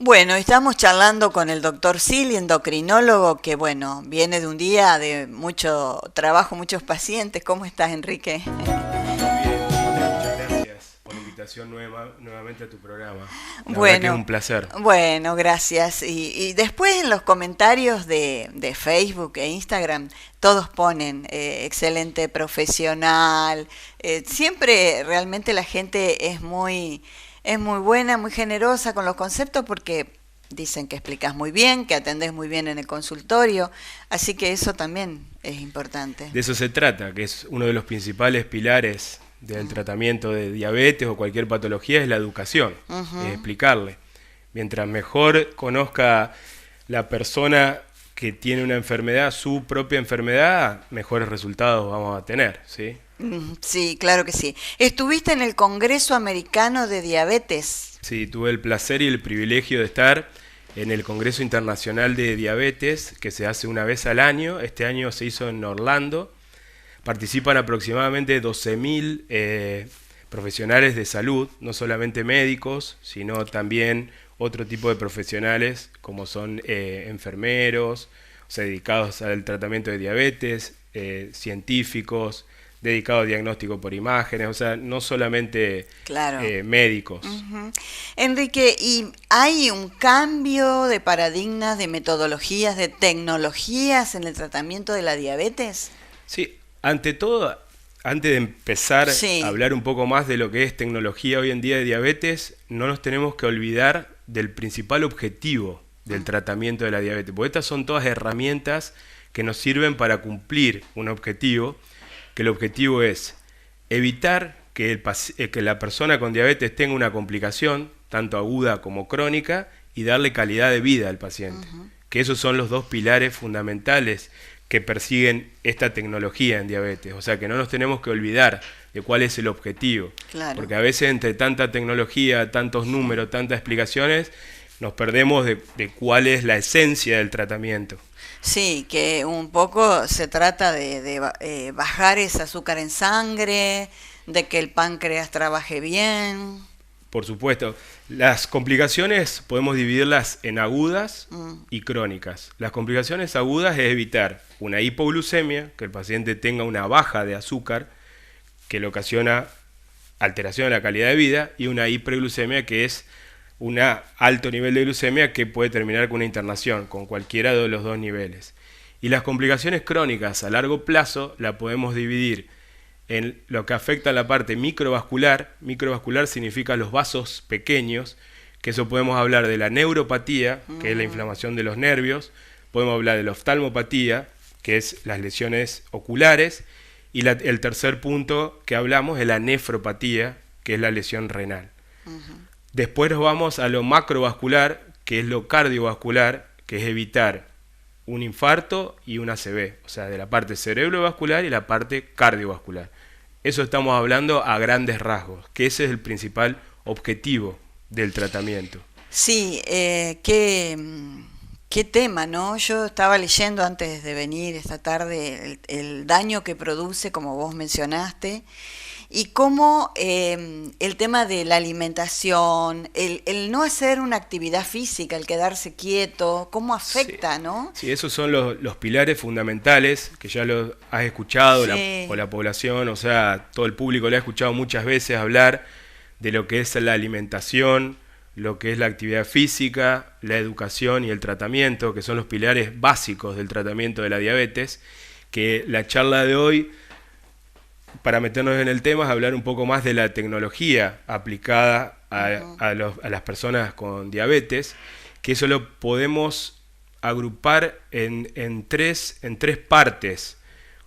Bueno, estamos charlando con el doctor Sili, endocrinólogo, que bueno, viene de un día de mucho trabajo, muchos pacientes. ¿Cómo estás, Enrique? Muy bien, Patricia, muchas gracias por la invitación nuevamente a tu programa. La verdad que es Bueno, un placer. bueno, gracias. Y después en los comentarios de Facebook e Instagram, todos ponen excelente profesional. Siempre realmente la gente es muy buena, muy generosa con los conceptos porque dicen que explicas muy bien, que atendés muy bien en el consultorio, así que eso también es importante. De eso se trata, que es uno de los principales pilares del tratamiento de diabetes o cualquier patología, es la educación, es Ujú. explicarle. Mientras mejor conozca la persona que tiene una enfermedad, su propia enfermedad, mejores resultados vamos a tener, ¿sí? Sí, claro que sí. ¿Estuviste en el Congreso Americano de Diabetes? Sí, tuve el placer y el privilegio de estar en el Congreso Internacional de Diabetes, que se hace una vez al año. Este año se hizo en Orlando. Participan aproximadamente 12.000 profesionales de salud, no solamente médicos, sino también otro tipo de profesionales como son enfermeros, o sea, dedicados al tratamiento de diabetes, científicos, dedicados a diagnóstico por imágenes, o sea, no solamente Claro. médicos. Ujú. Enrique, ¿y hay un cambio de paradigmas, de metodologías, de tecnologías en el tratamiento de la diabetes? Sí, ante todo, antes de empezar a Sí. hablar un poco más de lo que es tecnología hoy en día de diabetes, no nos tenemos que olvidar del principal objetivo del tratamiento de la diabetes, porque estas son todas herramientas que nos sirven para cumplir un objetivo, que el objetivo es evitar que la persona con diabetes tenga una complicación, tanto aguda como crónica, y darle calidad de vida al paciente. Que esos son los dos pilares fundamentales que persiguen esta tecnología en diabetes. O sea que no nos tenemos que olvidar de cuál es el objetivo. Claro. Porque a veces entre tanta tecnología, tantos Sí. números, tantas explicaciones, nos perdemos de cuál es la esencia del tratamiento. Sí, que un poco se trata de bajar ese azúcar en sangre, de que el páncreas trabaje bien. Por supuesto, las complicaciones podemos dividirlas en agudas Mm, y crónicas. Las complicaciones agudas es evitar una hipoglucemia, que el paciente tenga una baja de azúcar, que le ocasiona alteración de la calidad de vida, y una hiperglucemia, que es un alto nivel de glucemia que puede terminar con una internación, con cualquiera de los dos niveles. Y las complicaciones crónicas a largo plazo la podemos dividir en lo que afecta a la parte microvascular. Microvascular significa los vasos pequeños, que eso podemos hablar de la neuropatía, que es la ujú. inflamación de los nervios, podemos hablar de la oftalmopatía, que es las lesiones oculares, y el tercer punto que hablamos es la nefropatía, que es la lesión renal. Después nos vamos a lo macrovascular, que es lo cardiovascular, que es evitar un infarto y un ACV, o sea, de la parte cerebrovascular y la parte cardiovascular. Eso estamos hablando a grandes rasgos, que ese es el principal objetivo del tratamiento. Sí, qué tema, ¿no? Yo estaba leyendo antes de venir esta tarde el daño que produce, como vos mencionaste, y cómo el tema de la alimentación, el no hacer una actividad física, el quedarse quieto, cómo Sí, afecta, ¿no? sí, esos son los pilares fundamentales que ya los has escuchado, o Sí. la población, o sea, todo el público le ha escuchado muchas veces hablar de lo que es la alimentación, lo que es la actividad física, la educación y el tratamiento, que son los pilares básicos del tratamiento de la diabetes, que la charla de hoy, para meternos en el tema, es hablar un poco más de la tecnología aplicada Ujú. a las personas con diabetes, que eso lo podemos agrupar en tres partes.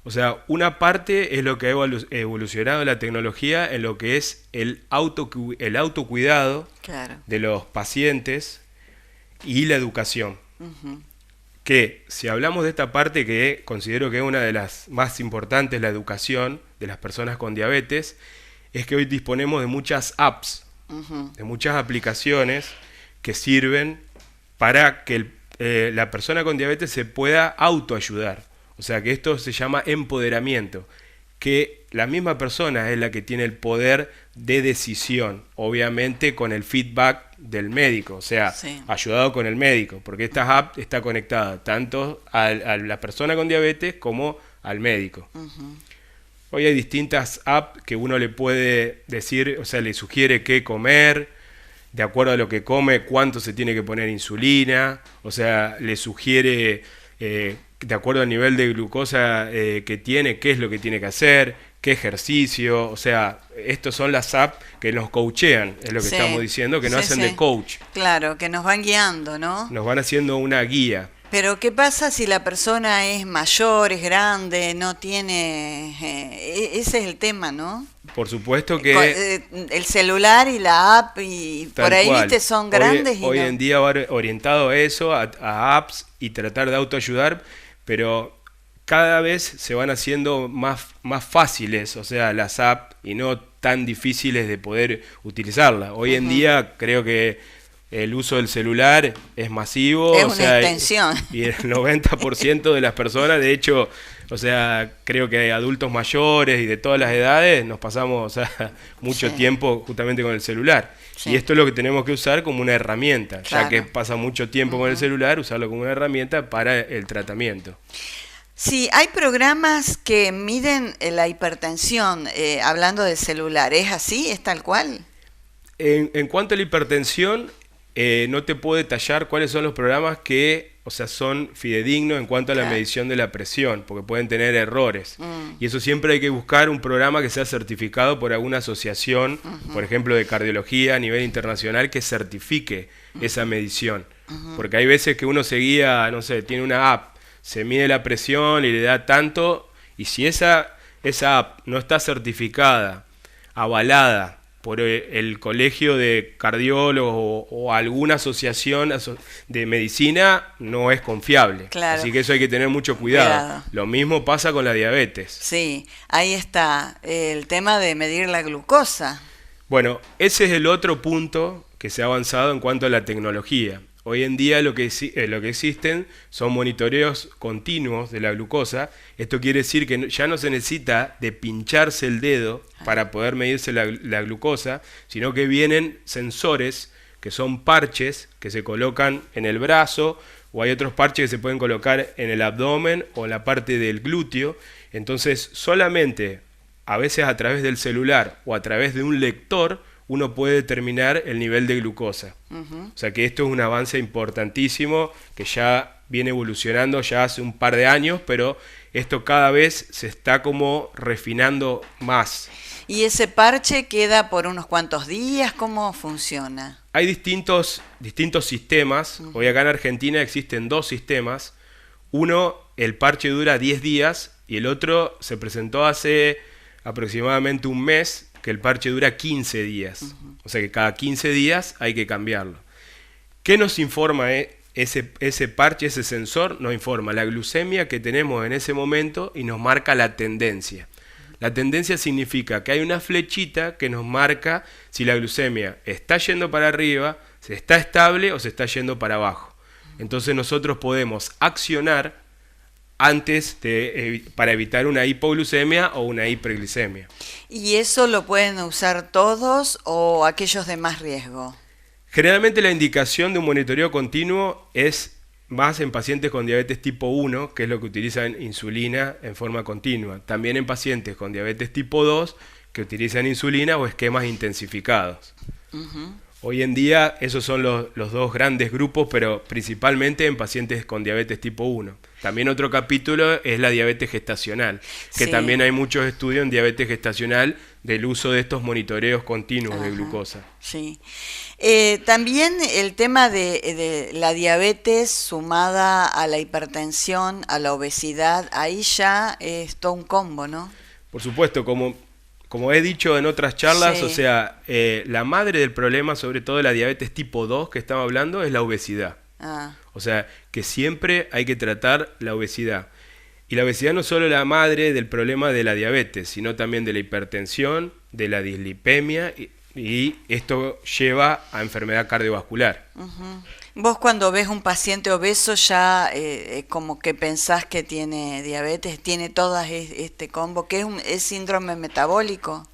O sea, una parte es lo que ha evolucionado la tecnología en lo que es el autocuidado Claro. de los pacientes y la educación. Ujú. Que si hablamos de esta parte, que considero que es una de las más importantes, la educación de las personas con diabetes, es que hoy disponemos de muchas apps, Ujú. de muchas aplicaciones que sirven para que la persona con diabetes se pueda autoayudar. O sea que esto se llama empoderamiento, que la misma persona es la que tiene el poder de decisión, obviamente con el feedback del médico, o sea, Sí. ayudado con el médico, porque esta app está conectada tanto a la persona con diabetes como al médico. Ujú. Hoy hay distintas apps que uno le puede decir, o sea, le sugiere qué comer, de acuerdo a lo que come, cuánto se tiene que poner insulina, o sea, le sugiere, de acuerdo al nivel de glucosa que tiene, qué es lo que tiene que hacer, qué ejercicio, o sea, estos son las apps que nos coachean, es lo que Sí. estamos diciendo, que nos Sí, hacen sí. de coach, Claro, que nos van guiando, ¿no? nos van haciendo una guía. Pero ¿qué pasa si la persona es mayor, es grande, no tiene... ese es el tema, ¿no? Por supuesto Co- que... el celular y la app y Tal por ahí, cual. viste, son grandes Hoy y no. en día va orientado a eso, a apps y tratar de autoayudar, pero cada vez se van haciendo más fáciles, o sea, las apps y no tan difíciles de poder utilizarlas. Hoy en día creo que el uso del celular es masivo, Es o una sea, extensión. y el 90% de las personas, de hecho, o sea, creo que adultos mayores y de todas las edades nos pasamos, o sea, mucho Sí. tiempo justamente con el celular. Sí. Y esto es lo que tenemos que usar como una herramienta, Claro. ya que pasa mucho tiempo con el celular, usarlo como una herramienta para el tratamiento. Sí, hay programas que miden la hipertensión, hablando del celular. ¿Es así? ¿Es tal cual? En cuanto a la hipertensión, no te puedo detallar cuáles son los programas que, o sea, son fidedignos en cuanto a la Claro. medición de la presión, porque pueden tener errores. Mm. Y eso siempre hay que buscar un programa que sea certificado por alguna asociación, por ejemplo, de cardiología a nivel internacional, que certifique esa medición. Porque hay veces que uno se guía, no sé, tiene una app, se mide la presión y le da tanto, y si esa app no está certificada, avalada por el colegio de cardiólogos o alguna asociación de medicina, no es confiable. Claro. Así que eso hay que tener mucho cuidado. Cuidado. Lo mismo pasa con la diabetes. Sí, ahí está el tema de medir la glucosa. Bueno, ese es el otro punto que se ha avanzado en cuanto a la tecnología. Hoy en día lo que existen son monitoreos continuos de la glucosa. Esto quiere decir que ya no se necesita de pincharse el dedo para poder medirse la glucosa, sino que vienen sensores que son parches que se colocan en el brazo, o hay otros parches que se pueden colocar en el abdomen o en la parte del glúteo. Entonces, solamente a veces a través del celular o a través de un lector, uno puede determinar el nivel de glucosa. Ujú. O sea que esto es un avance importantísimo que ya viene evolucionando ya hace un par de años, pero esto cada vez se está como refinando más. ¿Y ese parche queda por unos cuantos días? ¿Cómo funciona? Hay distintos sistemas. Hoy acá en Argentina existen dos sistemas. Uno, el parche dura 10 días y el otro se presentó hace aproximadamente un mes, que el parche dura 15 días. O sea que cada 15 días hay que cambiarlo. ¿Qué nos informa ese parche, ese sensor? Nos informa la glucemia que tenemos en ese momento y nos marca la tendencia. La tendencia significa que hay una flechita que nos marca si la glucemia está yendo para arriba, si está estable o se está yendo para abajo. Entonces nosotros podemos accionar antes para evitar una hipoglucemia o una hiperglicemia. ¿Y eso lo pueden usar todos o aquellos de más riesgo? Generalmente la indicación de un monitoreo continuo es más en pacientes con diabetes tipo 1, que es lo que utilizan insulina en forma continua. También en pacientes con diabetes tipo 2, que utilizan insulina o esquemas intensificados. Ujú. Hoy en día esos son los dos grandes grupos, pero principalmente en pacientes con diabetes tipo 1. También otro capítulo es la diabetes gestacional, que Sí. también hay muchos estudios en diabetes gestacional del uso de estos monitoreos continuos de Ajá. glucosa. Sí. También el tema de la diabetes sumada a la hipertensión, a la obesidad, ahí ya es todo un combo, ¿no? Por supuesto, como he dicho en otras charlas, Sí. o sea, la madre del problema, sobre todo de la diabetes tipo 2 que estamos hablando, es la obesidad. Ah, O sea, que siempre hay que tratar la obesidad. Y la obesidad no es solo la madre del problema de la diabetes, sino también de la hipertensión, de la dislipemia, y esto lleva a enfermedad cardiovascular. ujú. Vos cuando ves un paciente obeso ya como que pensás que tiene diabetes, tiene todas este combo, que es síndrome metabólico.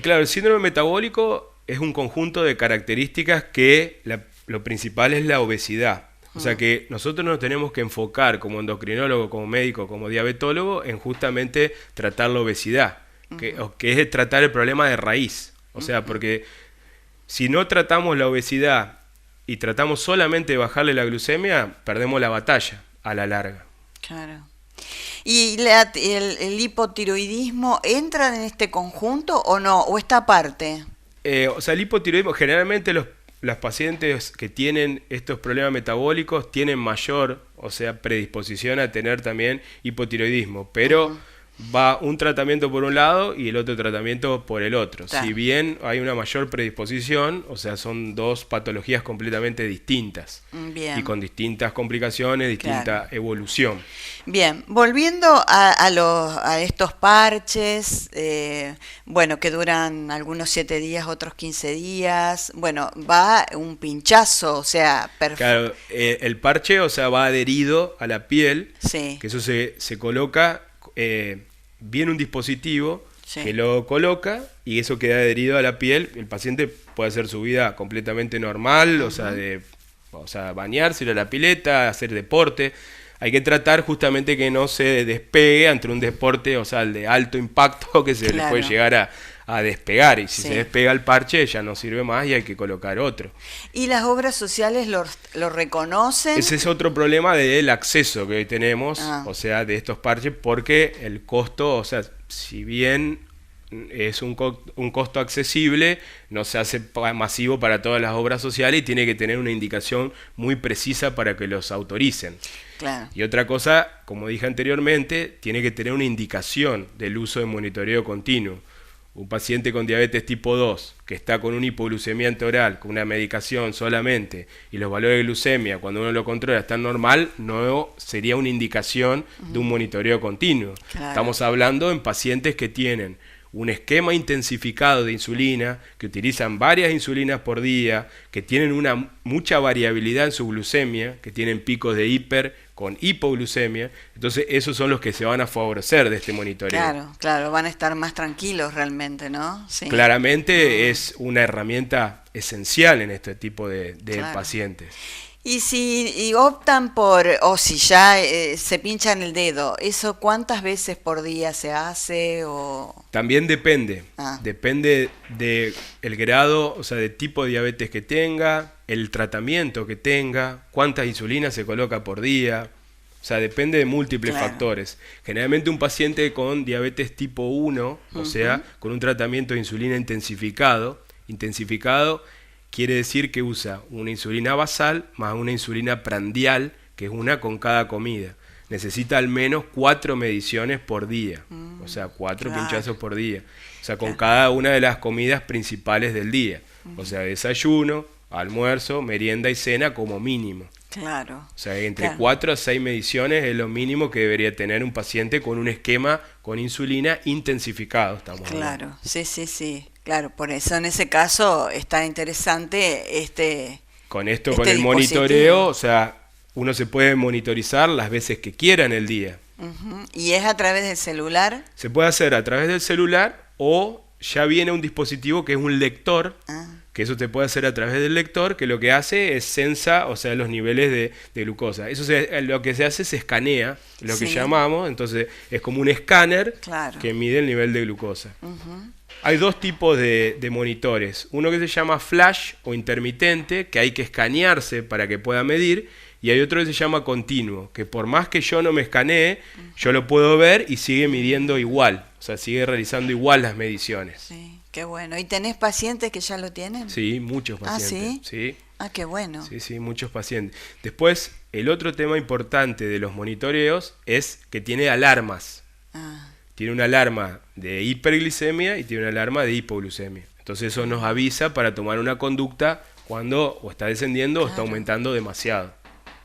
Claro, el síndrome metabólico es un conjunto de características que lo principal es la obesidad. O sea que nosotros nos tenemos que enfocar como endocrinólogo, como médico, como diabetólogo en justamente tratar la obesidad, que es tratar el problema de raíz. O sea, porque si no tratamos la obesidad y tratamos solamente de bajarle la glucemia, perdemos la batalla a la larga. Claro. ¿Y el hipotiroidismo entra en este conjunto o no? ¿O está aparte? O sea, el hipotiroidismo, generalmente los pacientes que tienen estos problemas metabólicos tienen mayor, o sea, predisposición a tener también hipotiroidismo, pero va un tratamiento por un lado y el otro tratamiento por el otro. Claro. Si bien hay una mayor predisposición, o sea, son dos patologías completamente distintas. Bien. Y con distintas complicaciones, distinta evolución. Bien, volviendo a estos parches, bueno, que duran algunos 7 días, otros 15 días, bueno, va un pinchazo, o sea, Claro, el parche, o sea, va adherido a la piel, sí. que eso se coloca, viene un dispositivo que lo coloca y eso queda adherido a la piel. El paciente puede hacer su vida completamente normal, o sea, bañarse, ir a la pileta, hacer deporte. Hay que tratar justamente que no se despegue ante un deporte, o sea, el de alto impacto que se le puede llegar a despegar. Y si se despega el parche ya no sirve más y hay que colocar otro. ¿Y las obras sociales lo reconocen? Ese es otro problema del acceso que hoy tenemos, o sea, de estos parches, porque el costo, o sea, si bien es un costo accesible, no se hace masivo para todas las obras sociales y tiene que tener una indicación muy precisa para que los autoricen. Claro. Y otra cosa, como dije anteriormente, tiene que tener una indicación del uso de monitoreo continuo. Un paciente con diabetes tipo 2 que está con una hipoglucemia oral, con una medicación solamente, y los valores de glucemia cuando uno lo controla están normal, no sería una indicación de un monitoreo continuo. Claro. Estamos hablando en pacientes que tienen un esquema intensificado de insulina, que utilizan varias insulinas por día, que tienen mucha variabilidad en su glucemia, que tienen picos de hiper con hipoglucemia. Entonces esos son los que se van a favorecer de este monitoreo. Claro, claro, van a estar más tranquilos realmente, ¿no? Sí. Claramente es una herramienta esencial en este tipo de pacientes. Y si optan por, o si ya se pinchan el dedo, ¿eso cuántas veces por día se hace? También depende. Depende del grado, o sea, del tipo de diabetes que tenga, el tratamiento que tenga, cuántas insulinas se coloca por día. O sea, depende de múltiples factores. Generalmente un paciente con diabetes tipo 1, o sea, con un tratamiento de insulina intensificado quiere decir que usa una insulina basal más una insulina prandial, que es una con cada comida. Necesita al menos 4 mediciones por día, o sea, 4 pinchazos por día. O sea, con cada una de las comidas principales del día. O sea, desayuno, almuerzo, merienda y cena como mínimo. Claro. O sea, entre 4 a 6 mediciones es lo mínimo que debería tener un paciente con un esquema con insulina intensificado. Estamos hablando. Sí. Claro, por eso en ese caso está interesante con el monitoreo, o sea, uno se puede monitorizar las veces que quiera en el día. ¿Y es a través del celular? Se puede hacer a través del celular o ya viene un dispositivo que es un lector, que eso se puede hacer a través del lector, que lo que hace es censa, o sea, los niveles de glucosa. Eso lo que se hace es escanea, lo que llamamos, entonces es como un escáner que mide el nivel de glucosa. Hay dos tipos de monitores, uno que se llama flash o intermitente, que hay que escanearse para que pueda medir, y hay otro que se llama continuo, que por más que yo no me escanee, yo lo puedo ver y sigue midiendo igual, o sea, sigue realizando igual las mediciones. Sí, qué bueno. ¿Y tenés pacientes que ya lo tienen? Sí, muchos pacientes. ¿Ah, sí? Ah, qué bueno. Sí, muchos pacientes. Después, el otro tema importante de los monitoreos es que tiene alarmas. Tiene una alarma de hiperglicemia y tiene una alarma de hipoglucemia. Entonces eso nos avisa para tomar una conducta cuando o está descendiendo o está aumentando demasiado.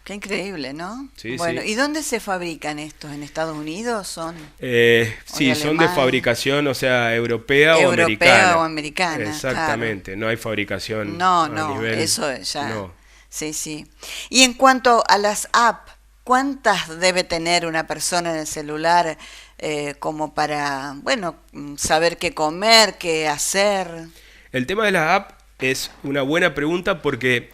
Qué increíble, ¿no? Sí, bueno, sí. ¿Y dónde se fabrican estos? ¿En Estados Unidos son? Sí, son de fabricación, o sea, europea o americana. Europea o americana. Exactamente, no hay fabricación No, a nivel... eso ya... sí, sí. Y en cuanto a las apps, ¿cuántas debe tener una persona en el celular como para, bueno, saber qué comer, qué hacer? El tema de las apps es una buena pregunta porque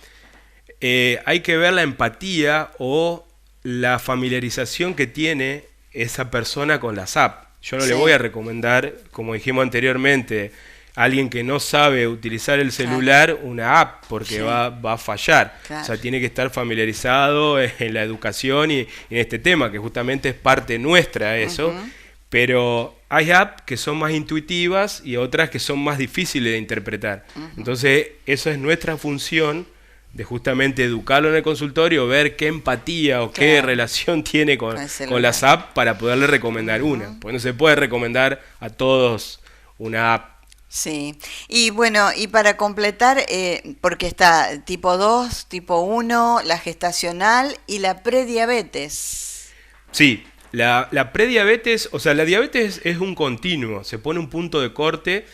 hay que ver la empatía o la familiarización que tiene esa persona con las apps. Yo no le voy a recomendar, como dijimos anteriormente, a alguien que no sabe utilizar el celular una app porque va a fallar. O sea, tiene que estar familiarizado en la educación y en este tema, que justamente es parte nuestra eso. Pero hay apps que son más intuitivas y otras que son más difíciles de interpretar. Entonces, eso es nuestra función, de justamente educarlo en el consultorio, ver qué empatía o qué relación tiene con las apps para poderle recomendar una. Porque no se puede recomendar a todos una app. Sí, y bueno, y para completar, porque está tipo 2, tipo 1, la gestacional y la prediabetes. Sí, la prediabetes, o sea, la diabetes es un continuo, se pone un punto de corte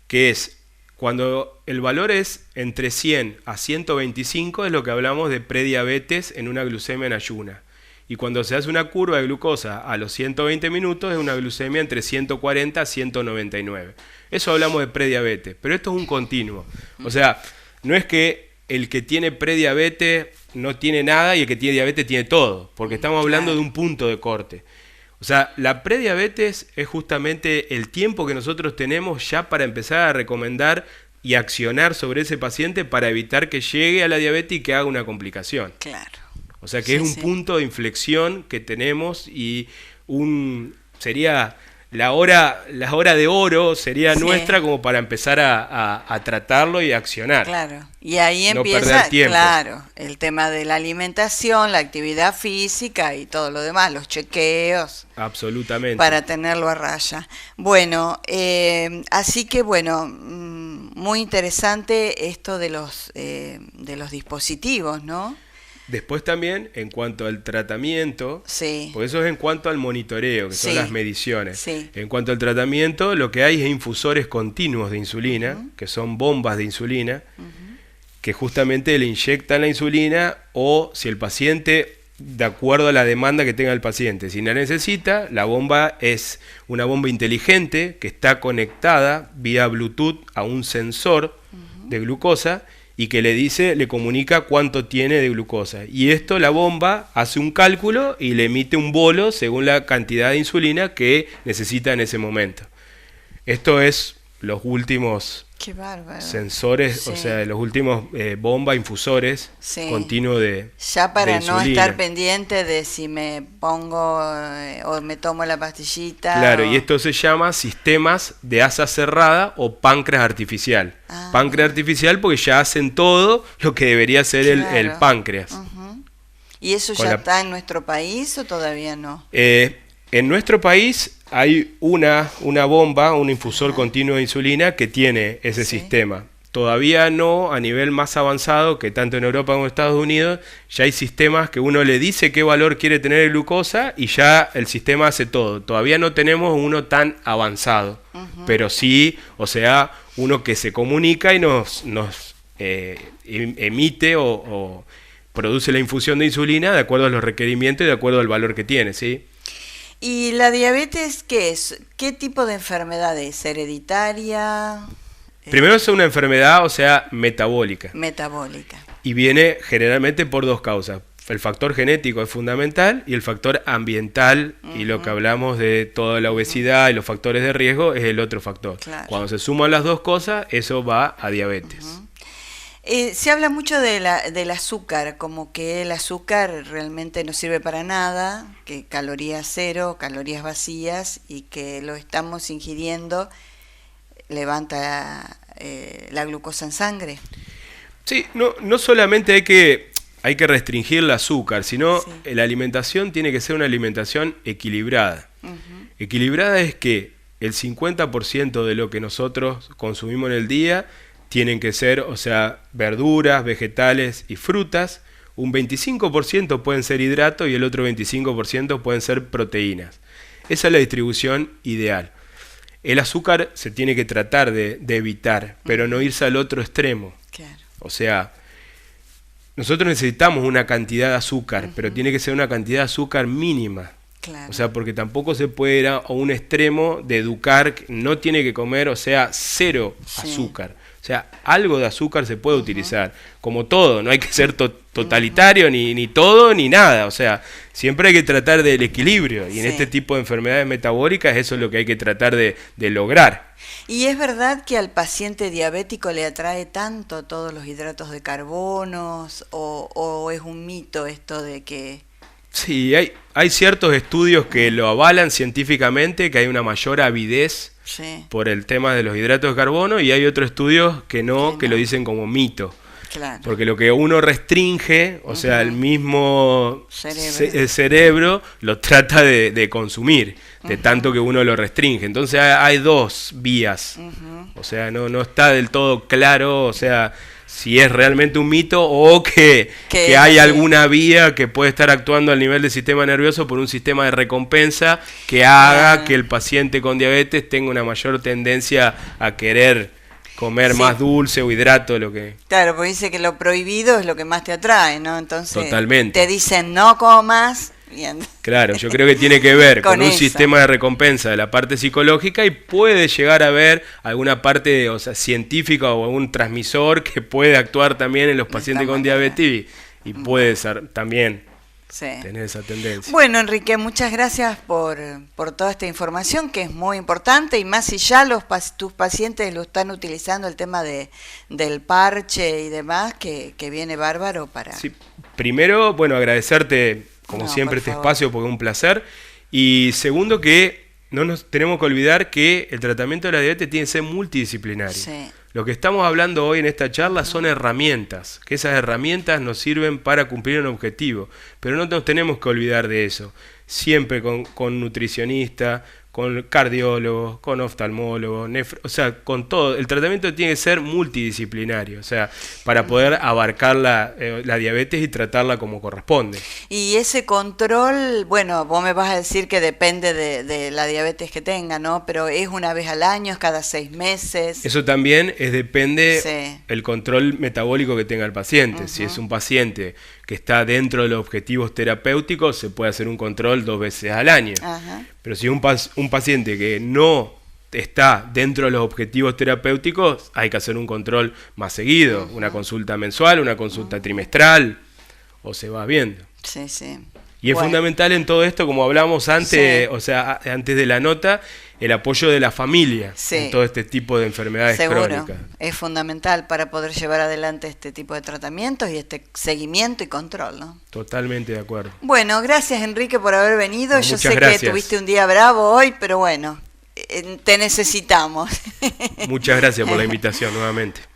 que es cuando el valor es entre 100 a 125, es lo que hablamos de prediabetes en una glucemia en ayuna. Y cuando se hace una curva de glucosa a los 120 minutos es una glucemia entre 140 a 199. Eso hablamos de prediabetes, pero esto es un continuo. O sea, no es que el que tiene prediabetes no tiene nada y el que tiene diabetes tiene todo, porque estamos hablando de un punto de corte. O sea, la prediabetes es justamente el tiempo que nosotros tenemos ya para empezar a recomendar y accionar sobre ese paciente para evitar que llegue a la diabetes y que haga una complicación. Claro. O sea que es un punto de inflexión que tenemos y sería la hora de oro sería nuestra como para empezar a tratarlo y a accionar. Claro. Y ahí no empieza, perder tiempo. Claro, el tema de la alimentación, la actividad física y todo lo demás, los chequeos. Absolutamente. Para tenerlo a raya. Bueno, así que bueno, muy interesante esto de los dispositivos, ¿no? Después también, en cuanto al tratamiento, porque eso es en cuanto al monitoreo, que son las mediciones. En cuanto al tratamiento, lo que hay es infusores continuos de insulina, que son bombas de insulina, que justamente le inyectan la insulina o si el paciente, de acuerdo a la demanda que tenga el paciente, si la necesita, la bomba es una bomba inteligente que está conectada vía Bluetooth a un sensor de glucosa y que le comunica cuánto tiene de glucosa. Y esto la bomba hace un cálculo y le emite un bolo según la cantidad de insulina que necesita en ese momento. Esto es los últimos sensores, o sea, los últimos bomba infusores continuos de ya para de no estar pendiente de si me pongo o me tomo la pastillita. Claro, y esto se llama sistemas de asa cerrada o páncreas artificial. Páncreas artificial porque ya hacen todo lo que debería hacer el páncreas. ¿Y eso ya está en nuestro país o todavía no? En nuestro país hay una bomba, un infusor continuo de insulina que tiene ese sistema. Todavía no a nivel más avanzado, que tanto en Europa como en Estados Unidos, ya hay sistemas que uno le dice qué valor quiere tener de glucosa y ya el sistema hace todo. Todavía no tenemos uno tan avanzado, pero sí, o sea, uno que se comunica y nos emite o produce la infusión de insulina de acuerdo a los requerimientos y de acuerdo al valor que tiene, ¿sí? ¿Y la diabetes qué es? ¿Qué tipo de enfermedad es? ¿Hereditaria? Primero es una enfermedad, o sea, metabólica. Metabólica. Y viene generalmente por dos causas. El factor genético es fundamental y el factor ambiental y lo que hablamos de toda la obesidad y los factores de riesgo es el otro factor. Cuando se suman las dos cosas, eso va a diabetes. Se habla mucho del azúcar, como que el azúcar realmente no sirve para nada, que calorías cero, calorías vacías, y que lo estamos ingiriendo, levanta la glucosa en sangre. Sí, no solamente hay que restringir el azúcar, sino la alimentación tiene que ser una alimentación equilibrada. Equilibrada es que el 50% de lo que nosotros consumimos en el día tienen que ser, o sea, verduras, vegetales y frutas. Un 25% pueden ser hidratos y el otro 25% pueden ser proteínas. Esa es la distribución ideal. El azúcar se tiene que tratar de evitar, pero no irse al otro extremo. O sea, nosotros necesitamos una cantidad de azúcar, pero tiene que ser una cantidad de azúcar mínima. Claro. O sea, porque tampoco se puede ir a un extremo de educar, no tiene que comer, o sea, cero azúcar. O sea, algo de azúcar se puede utilizar, como todo, no hay que ser totalitario, ni todo, ni nada. O sea, siempre hay que tratar del equilibrio, y en este tipo de enfermedades metabólicas eso es lo que hay que tratar de lograr. ¿Y es verdad que al paciente diabético le atrae tanto todos los hidratos de carbonos, o es un mito esto de que...? Sí, hay ciertos estudios que lo avalan científicamente, que hay una mayor avidez por el tema de los hidratos de carbono, y hay otros estudios que no, que lo dicen como mito. Claro. Porque lo que uno restringe, o sea, el mismo cerebro lo trata de consumir, de tanto que uno lo restringe. Entonces hay dos vías, o sea, no está del todo claro, o sea, si es realmente un mito o que hay alguna vía que puede estar actuando al nivel del sistema nervioso por un sistema de recompensa que haga que el paciente con diabetes tenga una mayor tendencia a querer comer más dulce o hidrato, lo que... Claro, porque dice que lo prohibido es lo que más te atrae, ¿no? Entonces totalmente. Te dicen no comas. Bien. Claro, yo creo que tiene que ver con un eso. sistema de recompensa de la parte psicológica, y puede llegar a haber alguna parte, o sea, científica o algún transmisor que puede actuar también en los pacientes con diabetes y puede ser también tener esa tendencia. Bueno, Enrique, muchas gracias por toda esta información que es muy importante, y más si ya tus pacientes lo están utilizando, el tema del parche y demás, que viene bárbaro para... Sí, primero, bueno, agradecerte como siempre este espacio, porque es un placer. Y segundo, que no nos tenemos que olvidar que el tratamiento de la diabetes tiene que ser multidisciplinario. Sí. Lo que estamos hablando hoy en esta charla son herramientas, que esas herramientas nos sirven para cumplir un objetivo. Pero no nos tenemos que olvidar de eso. Siempre con nutricionista, con cardiólogos, con oftalmólogos, o sea, con todo. El tratamiento tiene que ser multidisciplinario, o sea, para poder abarcar la diabetes y tratarla como corresponde. Y ese control, bueno, vos me vas a decir que depende de la diabetes que tenga, ¿no? Pero es una vez al año, es cada 6 meses. Eso también depende el control metabólico que tenga el paciente. Si es un paciente que está dentro de los objetivos terapéuticos, se puede hacer un control 2 veces al año. Pero si es un paciente que no está dentro de los objetivos terapéuticos, hay que hacer un control más seguido, una consulta mensual, una consulta trimestral, o se va viendo. Y es fundamental en todo esto, como hablamos antes, o sea, antes de la nota, el apoyo de la familia en todo este tipo de enfermedades crónicas. Es fundamental para poder llevar adelante este tipo de tratamientos y este seguimiento y control, ¿no? Totalmente de acuerdo. Bueno, gracias Enrique por haber venido. No, yo sé gracias. Que tuviste un día bravo hoy, pero bueno, te necesitamos. Muchas gracias por la invitación nuevamente.